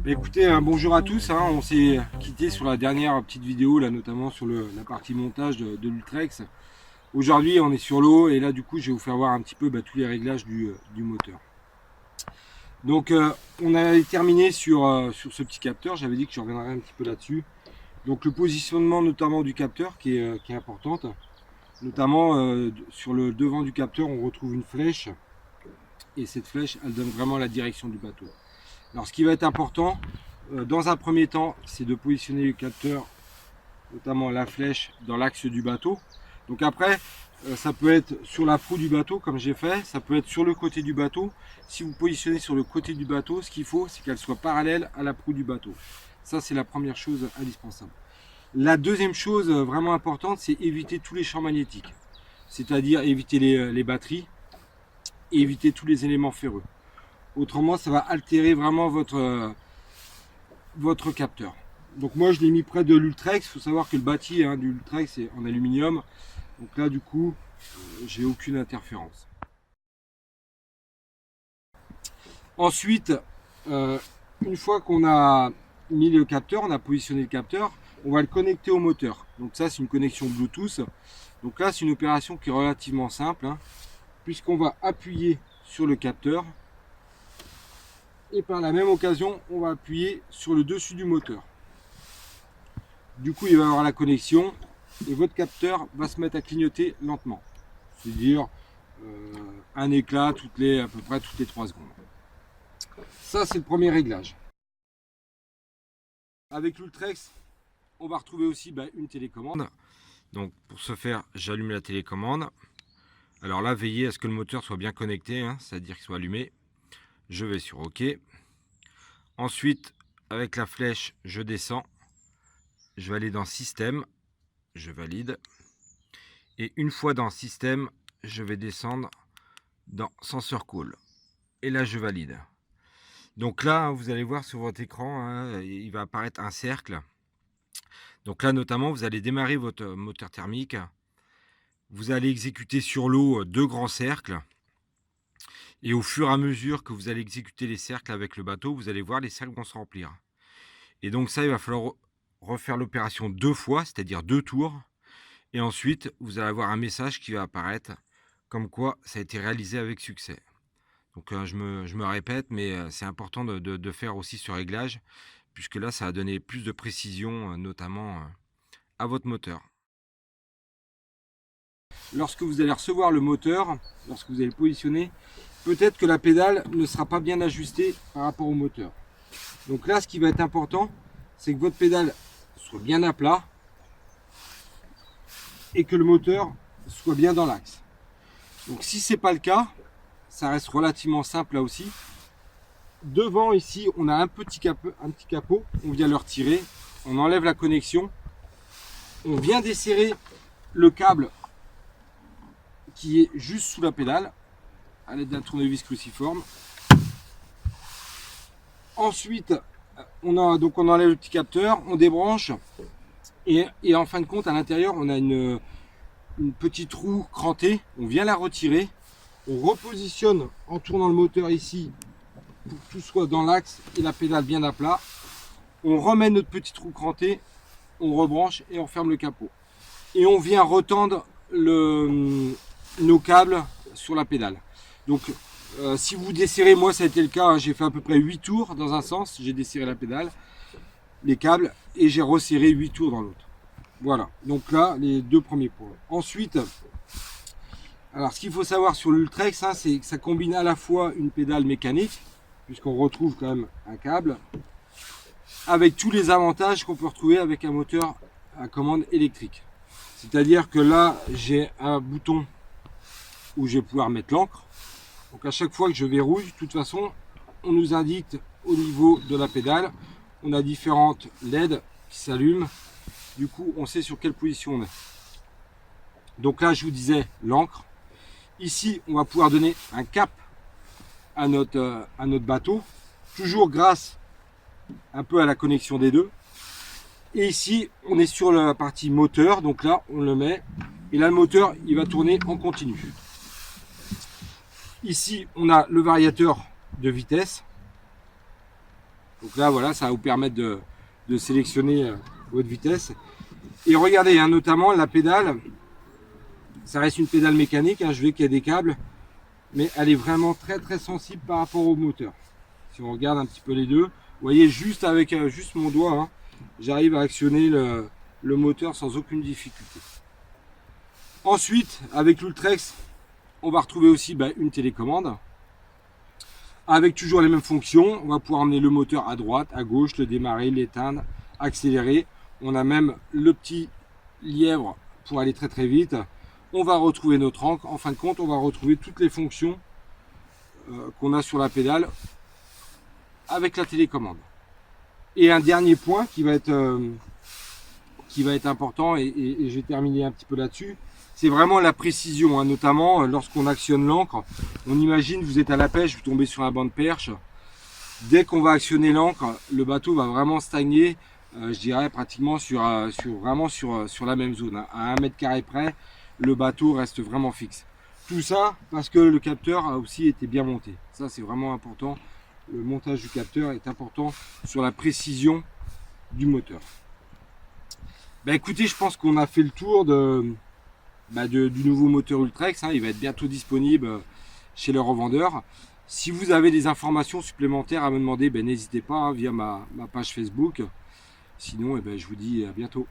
Écoutez, bonjour à tous, on s'est quitté sur la dernière petite vidéo, là, notamment sur la partie montage de l'Ultrex. Aujourd'hui on est sur l'eau et là du coup je vais vous faire voir un petit peu tous les réglages du moteur. Donc on a terminé sur ce petit capteur, j'avais dit que je reviendrai un petit peu là-dessus. Donc le positionnement notamment du capteur qui est importante, notamment sur le devant du capteur on retrouve une flèche et cette flèche elle donne vraiment la direction du bateau. Alors ce qui va être important dans un premier temps, c'est de positionner le capteur, notamment la flèche, dans l'axe du bateau. Donc après, ça peut être sur la proue du bateau comme j'ai fait, ça peut être sur le côté du bateau. Si vous positionnez sur le côté du bateau, ce qu'il faut, c'est qu'elle soit parallèle à la proue du bateau. Ça, c'est la première chose indispensable. La deuxième chose vraiment importante, c'est éviter tous les champs magnétiques. C'est-à-dire éviter les batteries et éviter tous les éléments ferreux. Autrement, ça va altérer vraiment votre capteur. Donc moi, je l'ai mis près de l'Ultrex. Il faut savoir que le bâti du Ultrex est en aluminium. Donc là, du coup, j'ai aucune interférence. Ensuite, une fois qu'on a mis le capteur, on a positionné le capteur, on va le connecter au moteur. Donc ça, c'est une connexion Bluetooth. Donc là, c'est une opération qui est relativement simple, puisqu'on va appuyer sur le capteur. Et par la même occasion, on va appuyer sur le dessus du moteur. Du coup, il va y avoir la connexion et votre capteur va se mettre à clignoter lentement. C'est-à-dire un éclat à peu près toutes les 3 secondes. Ça, c'est le premier réglage. Avec l'Ultrex, on va retrouver aussi une télécommande. Donc pour ce faire, j'allume la télécommande. Alors là, veillez à ce que le moteur soit bien connecté, c'est-à-dire qu'il soit allumé. Je vais sur OK. Ensuite, avec la flèche, je descends. Je vais aller dans Système. Je valide. Et une fois dans Système, je vais descendre dans Sensor Call. Et là, je valide. Donc là, vous allez voir sur votre écran, il va apparaître un cercle. Donc là, notamment, vous allez démarrer votre moteur thermique. Vous allez exécuter sur l'eau 2 grands cercles. Et au fur et à mesure que vous allez exécuter les cercles avec le bateau, vous allez voir les cercles vont se remplir. Et donc ça, il va falloir refaire l'opération 2 fois, c'est-à-dire 2 tours. Et ensuite, vous allez avoir un message qui va apparaître comme quoi ça a été réalisé avec succès. Donc je me répète, mais c'est important de faire aussi ce réglage, puisque là, ça va donner plus de précision, notamment à votre moteur. Lorsque vous allez recevoir le moteur, lorsque vous allez le positionner, peut-être que la pédale ne sera pas bien ajustée par rapport au moteur. Donc là, ce qui va être important, c'est que votre pédale soit bien à plat et que le moteur soit bien dans l'axe. Donc si ce n'est pas le cas, ça reste relativement simple là aussi. Devant ici, on a un petit capot, on vient le retirer, on enlève la connexion, on vient desserrer le câble qui est juste sous la pédale à l'aide d'un tournevis cruciforme. Ensuite, on enlève le petit capteur, on débranche et en fin de compte, à l'intérieur, on a une petite roue crantée. On vient la retirer, on repositionne en tournant le moteur ici pour que tout soit dans l'axe et la pédale bien à plat. On remet notre petite roue crantée, on rebranche et on ferme le capot. Et on vient retendre nos câbles sur la pédale. Donc si vous desserrez, moi ça a été le cas, j'ai fait à peu près 8 tours dans un sens, j'ai desserré la pédale, les câbles, et j'ai resserré 8 tours dans l'autre. Voilà, donc là les 2 premiers points. Ensuite, alors ce qu'il faut savoir sur l'Ultrex, c'est que ça combine à la fois une pédale mécanique, puisqu'on retrouve quand même un câble, avec tous les avantages qu'on peut retrouver avec un moteur à commande électrique. C'est-à-dire que là, j'ai un bouton où je vais pouvoir mettre l'encre. Donc à chaque fois que je verrouille, de toute façon, on nous indique au niveau de la pédale, on a différentes LED qui s'allument. Du coup, on sait sur quelle position on est. Donc là, je vous disais l'encre. Ici, on va pouvoir donner un cap à notre bateau, toujours grâce un peu à la connexion des deux. Et ici, on est sur la partie moteur, donc là, on le met. Et là, le moteur, il va tourner en continu. Ici, on a le variateur de vitesse. Donc là, voilà, ça va vous permettre de sélectionner votre vitesse. Et regardez, hein, notamment la pédale, ça reste une pédale mécanique, hein, je vais qu'il y a des câbles, mais elle est vraiment très très sensible par rapport au moteur. Si on regarde un petit peu les deux, vous voyez, juste avec juste mon doigt, hein, j'arrive à actionner le moteur sans aucune difficulté. Ensuite, avec l'Ultrex, on va retrouver aussi une télécommande. Avec toujours les mêmes fonctions, on va pouvoir emmener le moteur à droite, à gauche, le démarrer, l'éteindre, accélérer. On a même le petit lièvre pour aller très très vite. On va retrouver notre encre. En fin de compte, on va retrouver toutes les fonctions qu'on a sur la pédale avec la télécommande. Et un dernier point qui va être important, et je vais terminer un petit peu là-dessus, c'est vraiment la précision, hein, notamment lorsqu'on actionne l'encre. On imagine, vous êtes à la pêche, vous tombez sur un banc de perche. Dès qu'on va actionner l'encre, le bateau va vraiment stagner, je dirais pratiquement sur la même zone. Hein. À 1 mètre carré près, le bateau reste vraiment fixe. Tout ça parce que le capteur a aussi été bien monté. Ça, c'est vraiment important. Le montage du capteur est important sur la précision du moteur. Écoutez, je pense qu'on a fait le tour du nouveau moteur Ultrex, hein. Il va être bientôt disponible chez le revendeur. Si vous avez des informations supplémentaires à me demander, n'hésitez pas, hein, via ma page Facebook. Sinon, je vous dis à bientôt.